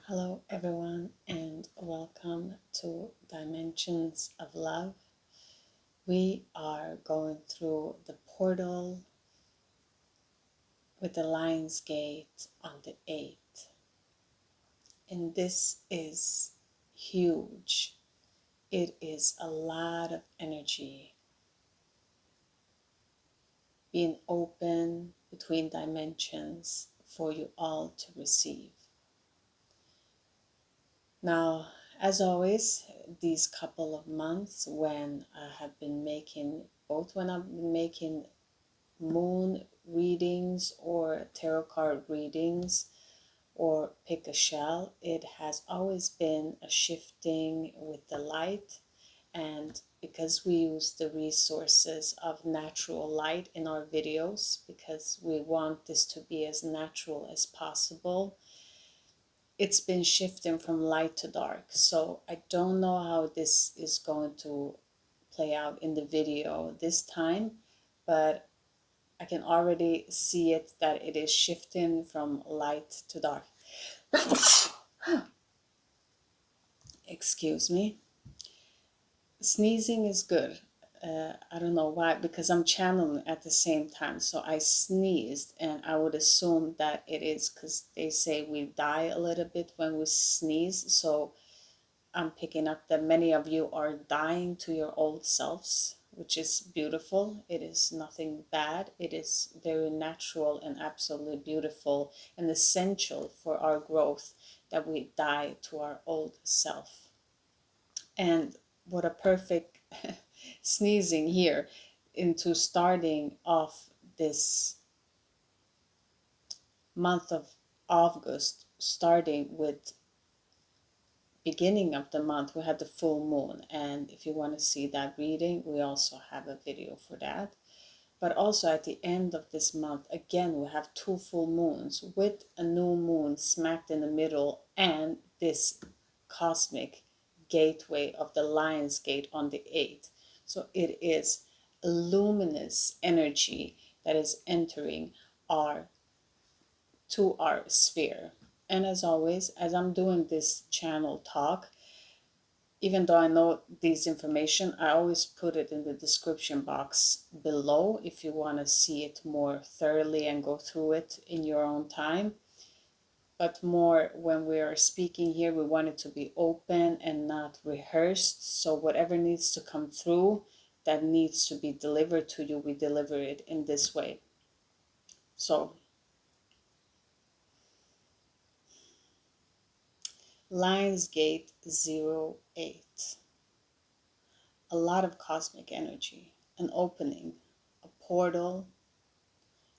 Hello, everyone, and welcome to Dimensions of Love. We are going through the portal with the Lion's Gate on the 8th, and this is huge. It is a lot of energy being open between dimensions for you all to receive. Now, as always, these couple of months when I have been making, both when I've been making moon readings or tarot card readings or pick a shell, it has always been a shifting with the light. And because we use the resources of natural light in our videos, because we want this to be as natural as possible, it's been shifting from light to dark. So I don't know how this is going to play out in the video this time, but I can already see it that it is shifting from light to dark. Excuse me. Sneezing is good. I don't know why, because I'm channeling at the same time. So I sneezed, and I would assume that it is because they say we die a little bit when we sneeze. So I'm picking up that many of you are dying to your old selves, which is beautiful. It is nothing bad. It is very natural and absolutely beautiful and essential for our growth that we die to our old self. And what a perfect sneezing here into starting off this month of August, starting with beginning of the month. We had the full moon, and if you want to see that reading, we also have a video for that. But also at the end of this month, again, we have two full moons with a new moon smacked in the middle, and this cosmic gateway of the Lion's Gate on the 8th. So it is a luminous energy that is entering our sphere. And as always, as I'm doing this channel talk, even though I know this information, I always put it in the description box below if you want to see it more thoroughly and go through it in your own time. But more when we are speaking here, we want it to be open and not rehearsed. So whatever needs to come through that needs to be delivered to you, we deliver it in this way. So Lion's Gate 08. A lot of cosmic energy, an opening, a portal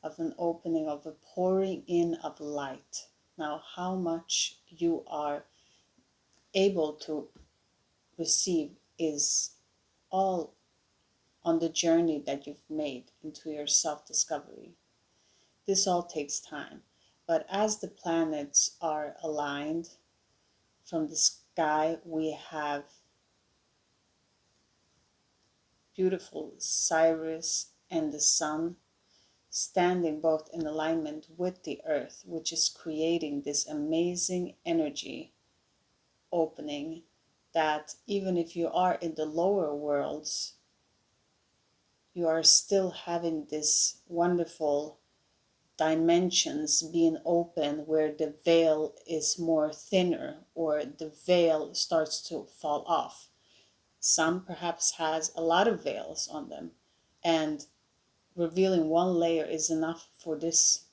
of an opening, of a pouring in of light. Now, how much you are able to receive is all on the journey that you've made into your self-discovery. This all takes time. But as the planets are aligned from the sky, we have beautiful Sirius and the sun standing both in alignment with the earth, which is creating this amazing energy opening that even if you are in the lower worlds, you are still having this wonderful dimensions being open where the veil is more thinner or the veil starts to fall off. Some perhaps has a lot of veils on them, and revealing one layer is enough for this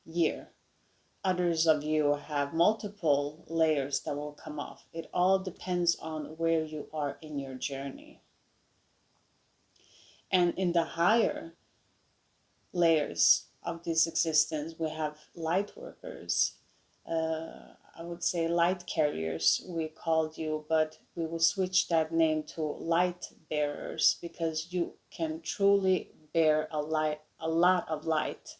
year. Others of you have multiple layers that will come off. It all depends on where you are in your journey. And in the higher layers of this existence, we have light workers. I would say light carriers, we called you, but we will switch that name to light bearers, because you can truly bear a lot of light.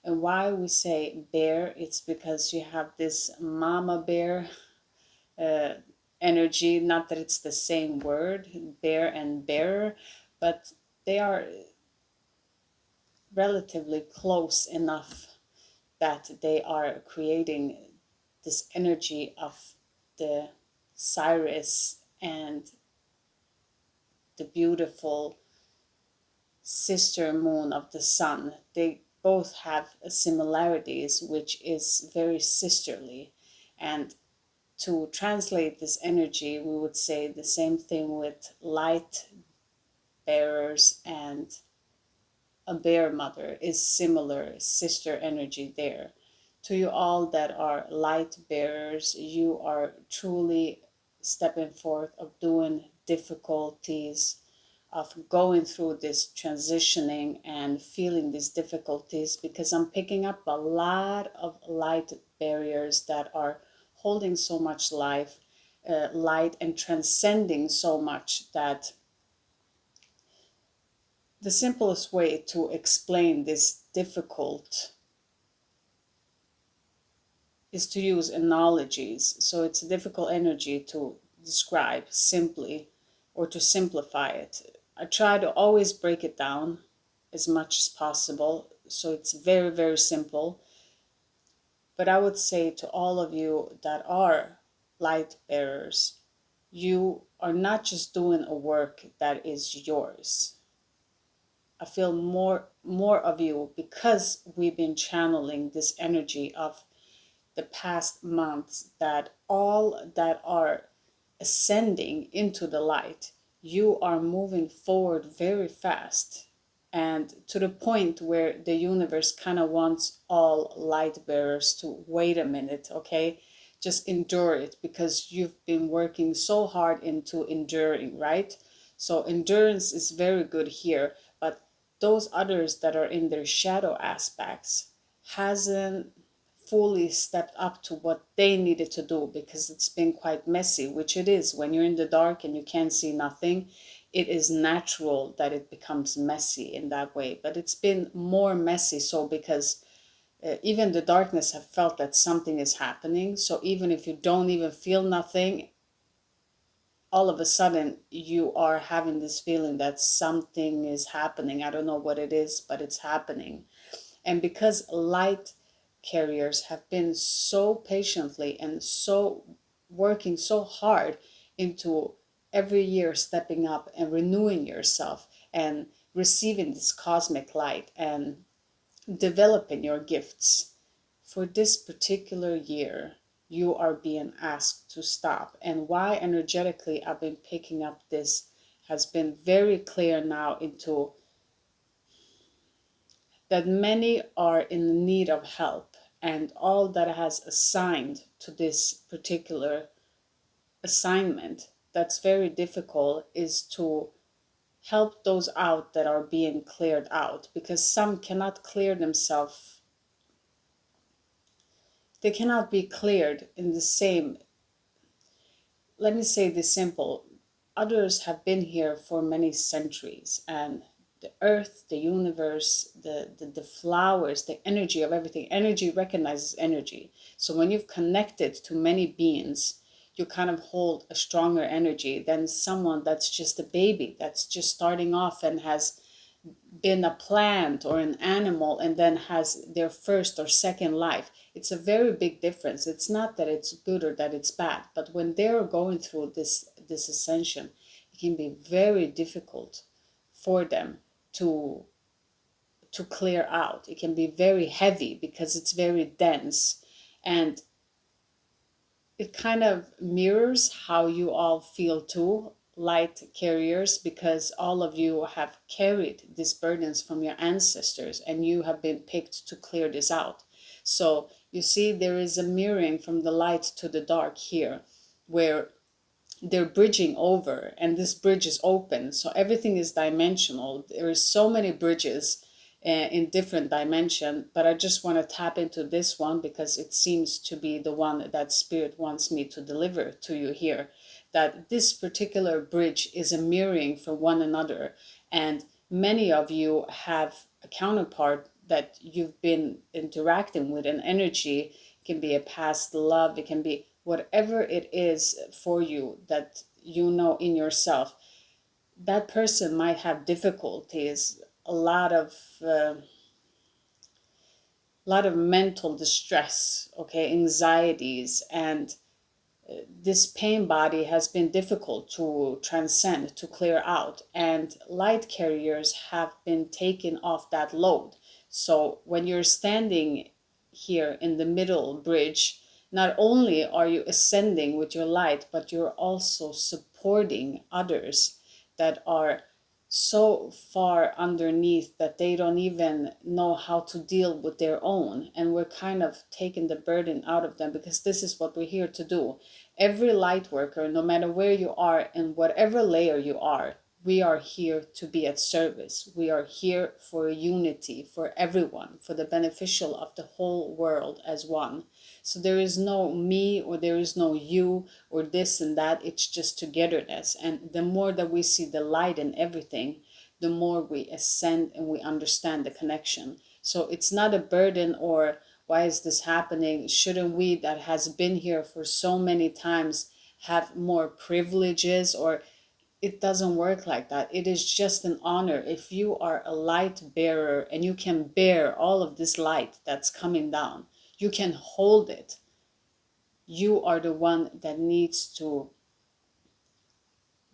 And why we say bear, it's because you have this mama bear energy. Not that it's the same word, bear and bearer, but they are relatively close enough that they are creating this energy of the Sirius and the beautiful sister moon of the sun. They both have similarities, which is very sisterly. And to translate this energy, we would say the same thing with light bearers and a bear mother is similar sister energy there. To you all that are light bearers, you are truly stepping forth of doing difficulties, of going through this transitioning and feeling these difficulties, because I'm picking up a lot of light barriers that are holding so much light and transcending so much that the simplest way to explain this difficult is to use analogies. So it's a difficult energy to describe simply or to simplify it. I try to always break it down as much as possible. So it's very, very simple. But I would say to all of you that are light bearers, you are not just doing a work that is yours. I feel more of you because we've been channeling this energy of the past months, that all that are ascending into the light, you are moving forward very fast, and to the point where the universe kind of wants all light bearers to wait a minute, okay? Just endure it, because you've been working so hard into enduring, right? So endurance is very good here, but those others that are in their shadow aspects hasn't fully stepped up to what they needed to do, because it's been quite messy, which it is. When you're in the dark and you can't see nothing, it is natural that it becomes messy in that way. But it's been more messy so because even the darkness have felt that something is happening. So even if you don't even feel nothing, all of a sudden you are having this feeling that something is happening. I don't know what it is, but it's happening. And because light carriers have been so patiently and so working so hard into every year stepping up and renewing yourself and receiving this cosmic light and developing your gifts, for this particular year you are being asked to stop. And why energetically I've been picking up this has been very clear now into that many are in need of help, and all that has assigned to this particular assignment that's very difficult is to help those out that are being cleared out, because some cannot clear themselves. They cannot be cleared in the same, let me say this simple, others have been here for many centuries, and the earth, the universe, the flowers, the energy of everything, energy recognizes energy. So when you've connected to many beings, you kind of hold a stronger energy than someone that's just a baby, that's just starting off and has been a plant or an animal and then has their first or second life. It's a very big difference. It's not that it's good or that it's bad, but when they're going through this ascension, it can be very difficult for them to clear out. It can be very heavy because it's very dense, and it kind of mirrors how you all feel too, light carriers, because all of you have carried these burdens from your ancestors and you have been picked to clear this out. So you see, there is a mirroring from the light to the dark here, where they're bridging over, and this bridge is open, so everything is dimensional. There is so many bridges in different dimension, but I just want to tap into this one because it seems to be the one that spirit wants me to deliver to you here, that this particular bridge is a mirroring for one another, and many of you have a counterpart that you've been interacting with, an energy. It can be a past love, it can be whatever it is for you that you know in yourself. That person might have difficulties, a lot of lot of mental distress, okay, anxieties, and this pain body has been difficult to transcend, to clear out, and light carriers have been taking off that load. So when you're standing here in the middle bridge, not only are you ascending with your light, but you're also supporting others that are so far underneath that they don't even know how to deal with their own. And we're kind of taking the burden out of them, because this is what we're here to do. Every light worker, no matter where you are and whatever layer you are, we are here to be at service. We are here for unity, for everyone, for the beneficial of the whole world as one. So there is no me, or there is no you, or this and that. It's just togetherness. And the more that we see the light in everything, the more we ascend and we understand the connection. So it's not a burden, or why is this happening? Shouldn't we that has been here for so many times have more privileges? Or it doesn't work like that. It is just an honor. If you are a light bearer and you can bear all of this light that's coming down, you can hold it. You are the one that needs to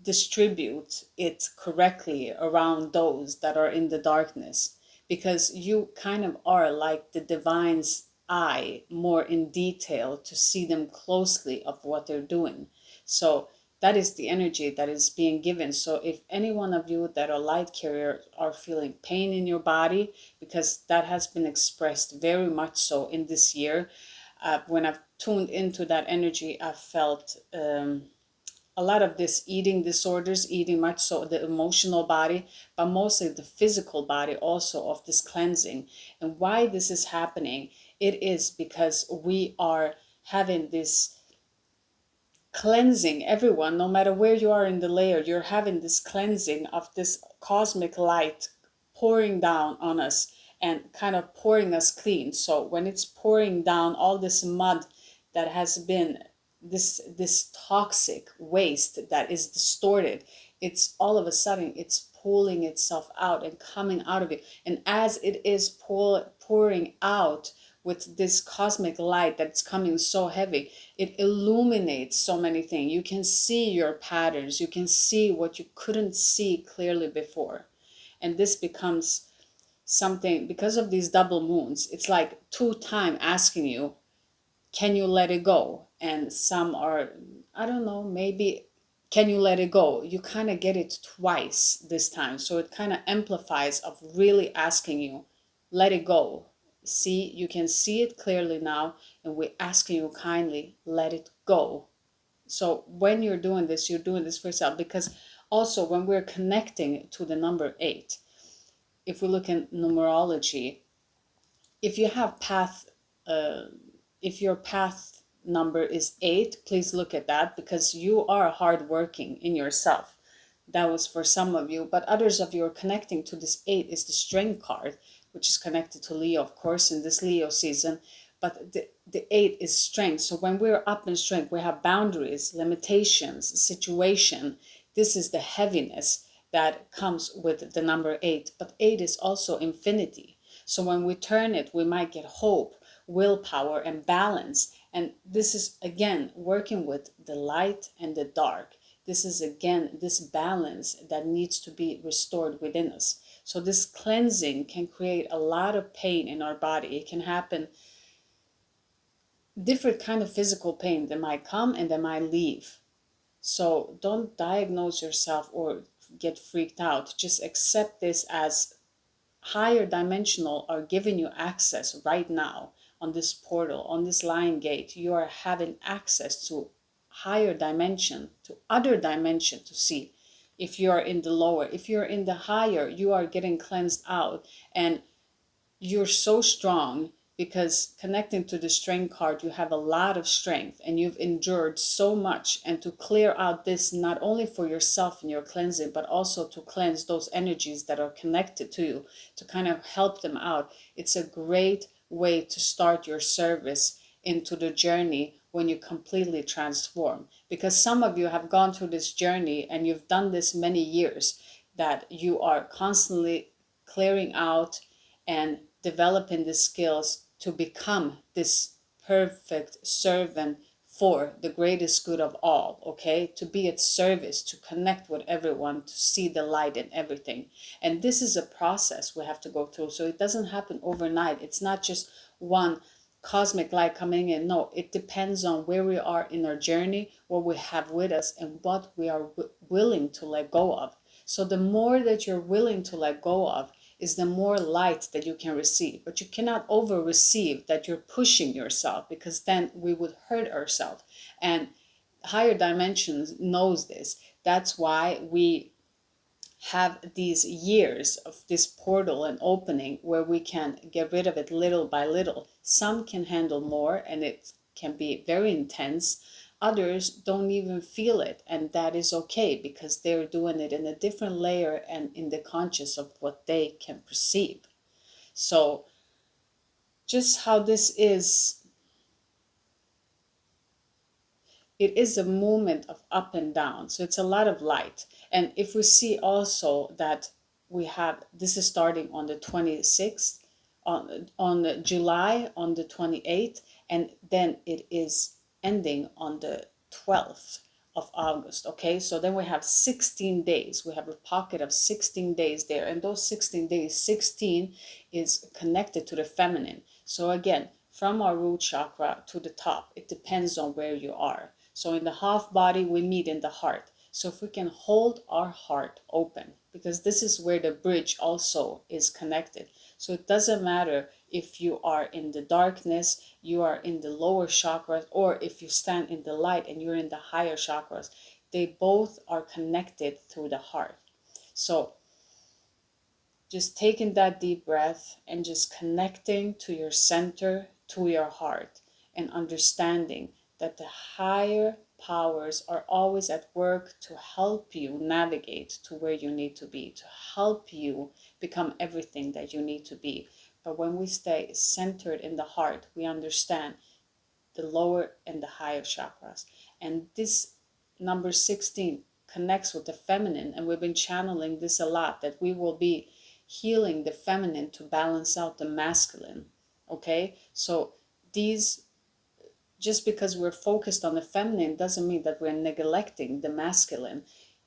distribute it correctly around those that are in the darkness, because you kind of are like the divine's eye, more in detail to see them closely of what they're doing. So that is the energy that is being given. So if any one of you that are light carriers are feeling pain in your body, because that has been expressed very much so in this year, when I've tuned into that energy, I've felt a lot of this eating disorders, eating much so the emotional body, but mostly the physical body also, of this cleansing. And why this is happening, it is because we are having this cleansing. Everyone, no matter where you are in the layer, you're having this cleansing of this cosmic light pouring down on us and kind of pouring us clean. So when it's pouring down all this mud that has been this toxic waste that is distorted, it's all of a sudden it's pulling itself out and coming out of it. And as it is pouring out with this cosmic light that's coming so heavy, it illuminates so many things. You can see your patterns, you can see what you couldn't see clearly before. And this becomes something, because of these double moons, it's like 2 times asking you, can you let it go? And some are, I don't know, maybe, can you let it go? You kind of get it twice this time. So it kind of amplifies of really asking you, let it go. See, you can see it clearly now, and we're asking you kindly, let it go. So when you're doing this for yourself, because also when we're connecting to the number 8, if we look in numerology, if you have if your path number is 8, please look at that, because you are hardworking in yourself. That was for some of you, but others of you are connecting to this 8 is the strength card, which is connected to Leo, of course, in this Leo season. But the 8 is strength. So when we're up in strength, we have boundaries, limitations, situation. This is the heaviness that comes with the number 8. But 8 is also infinity. So when we turn it, we might get hope, willpower, and balance. And this is, again, working with the light and the dark. This is, again, this balance that needs to be restored within us. So this cleansing can create a lot of pain in our body. It can happen, different kind of physical pain that might come and that might leave. So don't diagnose yourself or get freaked out. Just accept this as higher dimensional are giving you access right now on this portal, on this lion gate. You are having access to higher dimension, to other dimension to see. If you are in the lower, if you're in the higher, you are getting cleansed out, and you're so strong, because connecting to the strength card, you have a lot of strength and you've endured so much. And to clear out this, not only for yourself and your cleansing, but also to cleanse those energies that are connected to you, to kind of help them out. It's a great way to start your service into the journey when you completely transform. Because some of you have gone through this journey and you've done this many years, that you are constantly clearing out and developing the skills to become this perfect servant for the greatest good of all, okay? To be at service, to connect with everyone, to see the light in everything. And this is a process we have to go through. So it doesn't happen overnight. It's not just one cosmic light coming in. No, it depends on where we are in our journey, what we have with us, and what we are willing to let go of. So the more that you're willing to let go of is the more light that you can receive. But you cannot over receive that you're pushing yourself, because then we would hurt ourselves. And higher dimensions knows this. That's why we have these years of this portal and opening where we can get rid of it little by little. Some can handle more and it can be very intense. Others don't even feel it, and that is okay, because they're doing it in a different layer and in the conscious of what they can perceive. So just how this is, it is a movement of up and down. So it's a lot of light. And if we see also that we have, this is starting on the 26th, on July, on the 28th, and then it is ending on the 12th of August. Okay, so then we have 16 days. We have a pocket of 16 days there. And those 16 days, 16 is connected to the feminine. So again, from our root chakra to the top, it depends on where you are. So in the half body, we meet in the heart. So if we can hold our heart open, because this is where the bridge also is connected. So it doesn't matter if you are in the darkness, you are in the lower chakras, or if you stand in the light and you're in the higher chakras. They both are connected through the heart. So just taking that deep breath and just connecting to your center, to your heart, and understanding that the higher powers are always at work to help you navigate to where you need to be, to help you become everything that you need to be. But when we stay centered in the heart, we understand the lower and the higher chakras. And this number 16 connects with the feminine, and we've been channeling this a lot, that we will be healing the feminine to balance out the masculine. Okay, so these, just because we're focused on the feminine doesn't mean that we're neglecting the masculine.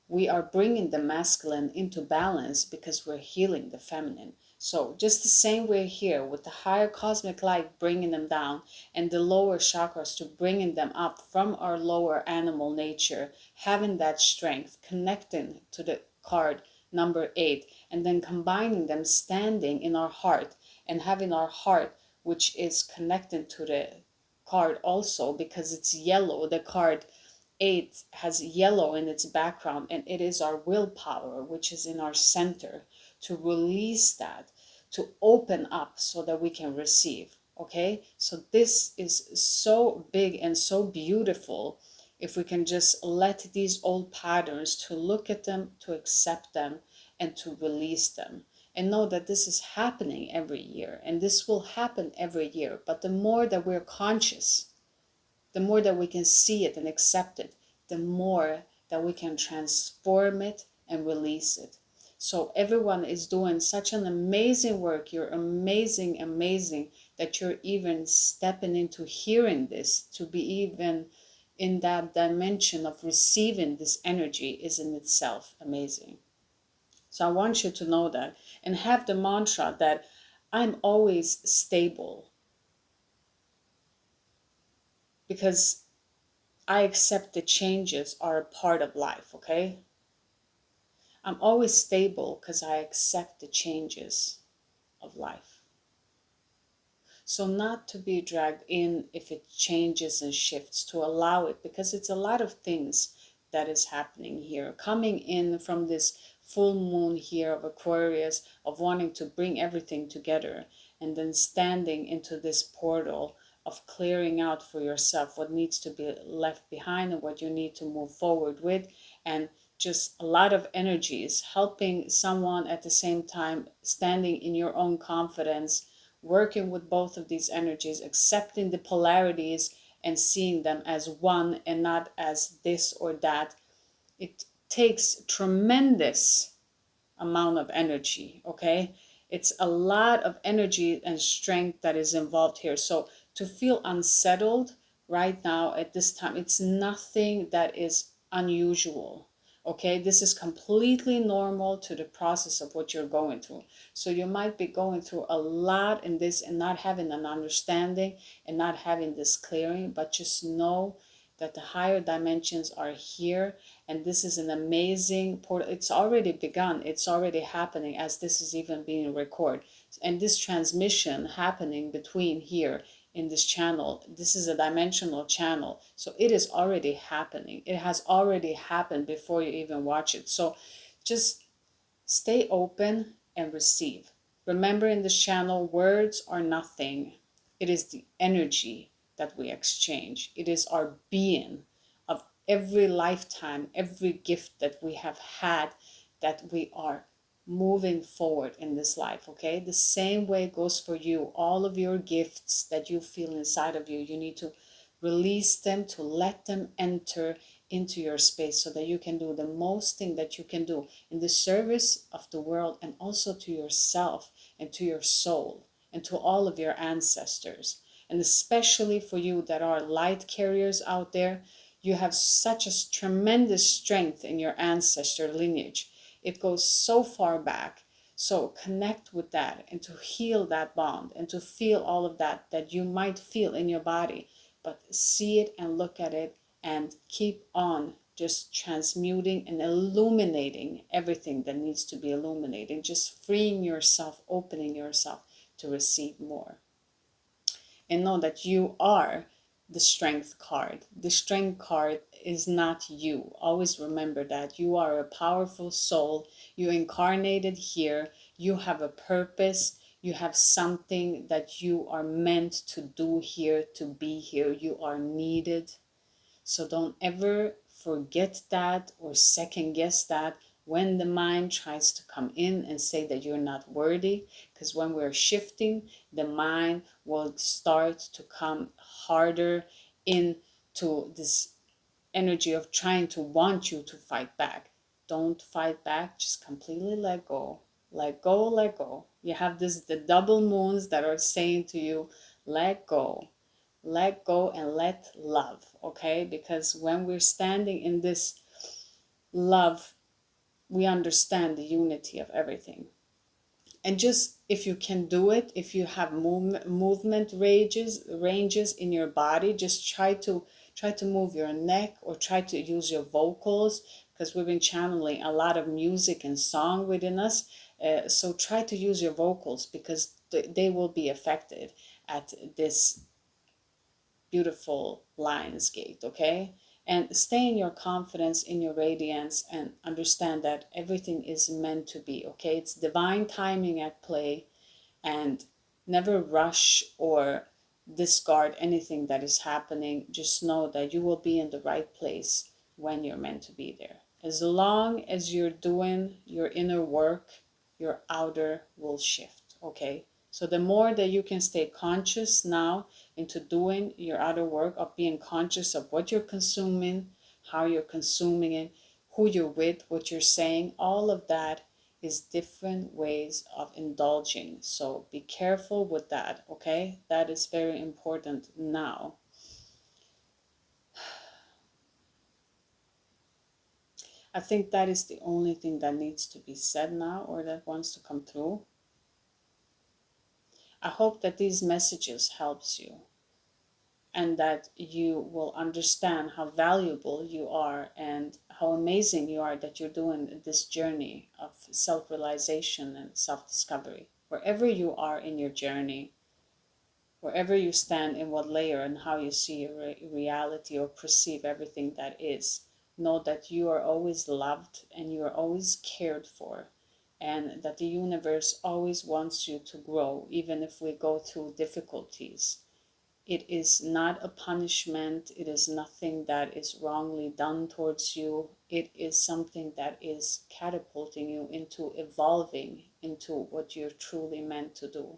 We are bringing the masculine into balance because we're healing the feminine. So just the same way here, with the higher cosmic light bringing them down, and the lower chakras to bringing them up from our lower animal nature, having that strength, connecting to the card number 8, and then combining them, standing in our heart, and having our heart, which is connected to the card also, because it's yellow. The card 8 has yellow in its background, and it is our willpower, which is in our center, to release that, to open up so that we can receive. Okay, so this is so big and so beautiful if we can just let these old patterns, to look at them, to accept them, and to release them. And know that this is happening every year, and this will happen every year. But the more that we're conscious, the more that we can see it and accept it, the more that we can transform it and release it. So everyone is doing such an amazing work. You're amazing, amazing, that you're even stepping into hearing this. To be even in that dimension of receiving this energy is in itself amazing. So I want you to know that, and have the mantra that I'm always stable, because I accept the changes are a part of life. Okay, I'm always stable because I accept the changes of life. So not to be dragged in if it changes and shifts, to allow it, because it's a lot of things that is happening here, coming in from this full moon here of Aquarius, of wanting to bring everything together, and then standing into this portal of clearing out for yourself what needs to be left behind and what you need to move forward with. And just a lot of energies, helping someone at the same time, standing in your own confidence, working with both of these energies, accepting the polarities and seeing them as one and not as this or that. It takes tremendous amount of energy. Okay, It's a lot of energy and strength that is involved here. So to feel unsettled right now at this time, it's nothing that is unusual. Okay, this is completely normal to the process of what you're going through. So you might be going through a lot in this and not having an understanding and not having this clearing, but just know that the higher dimensions are here, and this is an amazing portal. It's already begun, it's already happening as this is even being recorded, and this transmission happening between here in this channel, this is a dimensional channel, so it is already happening. It has already happened before you even watch it. So just stay open and receive. Remember, in this channel, words are nothing. It is the energy that we exchange. It is our being of every lifetime, every gift that we have had, that we are moving forward in this life. Okay, the same way goes for you. All of your gifts that you feel inside of you, you need to release them, to let them enter into your space so that you can do the most thing that you can do in the service of the world, and also to yourself and to your soul and to all of your ancestors. And especially for you that are light carriers out there, you have such a tremendous strength in your ancestor lineage. It goes so far back. So connect with that and to heal that bond and to feel all of that that you might feel in your body, but see it and look at it and keep on just transmuting and illuminating everything that needs to be illuminated, just freeing yourself, opening yourself to receive more. And know that you are the strength card. The strength card is not you. Always remember that you are a powerful soul. You incarnated here. You have a purpose. You have something that you are meant to do here, to be here. You are needed. So don't ever forget that or second guess that when the mind tries to come in and say that you're not worthy. Because when we're shifting, the mind will start to come harder into this energy of trying to want you to fight back. Don't fight back, just completely let go. Let go, let go. You have the double moons that are saying to you, let go. Let go and let love, okay? Because when we're standing in this love, we understand the unity of everything. And just if you can do it, if you have movement ranges in your body, just try to move your neck or try to use your vocals, because we've been channeling a lot of music and song within us. So try to use your vocals, because they will be affected at this beautiful Lionsgate, okay? And stay in your confidence, in your radiance, and understand that everything is meant to be, okay? It's divine timing at play, and never rush or discard anything that is happening. Just know that you will be in the right place when you're meant to be there. As long as you're doing your inner work, your outer will shift, okay? So the more that you can stay conscious now into doing your outer work, of being conscious of what you're consuming, how you're consuming it, who you're with, what you're saying, all of that is different ways of indulging. So be careful with that, okay? That is very important now. I think that is the only thing that needs to be said now, or that wants to come through. I hope that these messages helps you, and that you will understand how valuable you are and how amazing you are that you're doing this journey of self-realization and self-discovery. Wherever you are in your journey, wherever you stand, in what layer and how you see your reality or perceive everything that is, know that you are always loved and you are always cared for, and that the universe always wants you to grow, even if we go through difficulties. It is not a punishment. It is nothing that is wrongly done towards you. It is something that is catapulting you into evolving into what you're truly meant to do.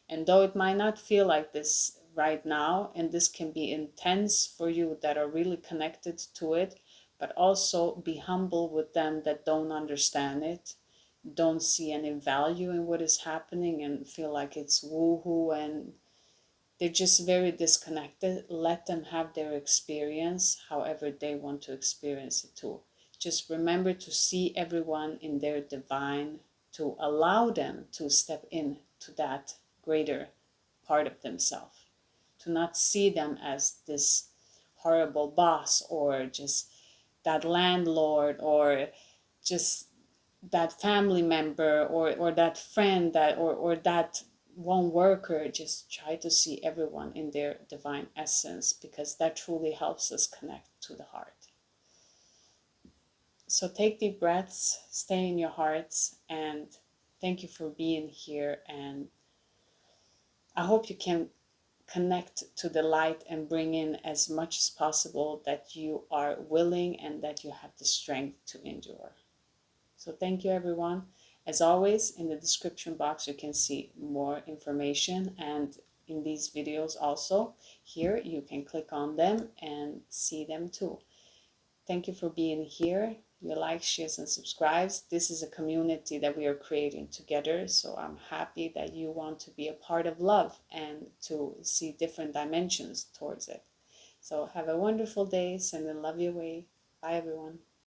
And though it might not feel like this right now, and this can be intense for you that are really connected to it, but also be humble with them that don't understand it. don't see any value in what is happening and feel like it's woohoo and they're just very disconnected. Let them have their experience however they want to experience it too. Just remember to see everyone in their divine, to allow them to step in to that greater part of themselves, to not see them as this horrible boss or just that landlord or just that family member or that friend that or that one worker. Just try to see everyone in their divine essence, because that truly helps us connect to the heart. So take deep breaths, stay in your hearts, and thank you for being here. And I hope you can connect to the light and bring in as much as possible that you are willing and that you have the strength to endure. So thank you, everyone. As always, in the description box, you can see more information, and in these videos also, here you can click on them and see them too. Thank you for being here. Your likes, shares, and subscribes. This is a community that we are creating together, so I'm happy that you want to be a part of love and to see different dimensions towards it. So have a wonderful day. Sending love your way. Bye, everyone.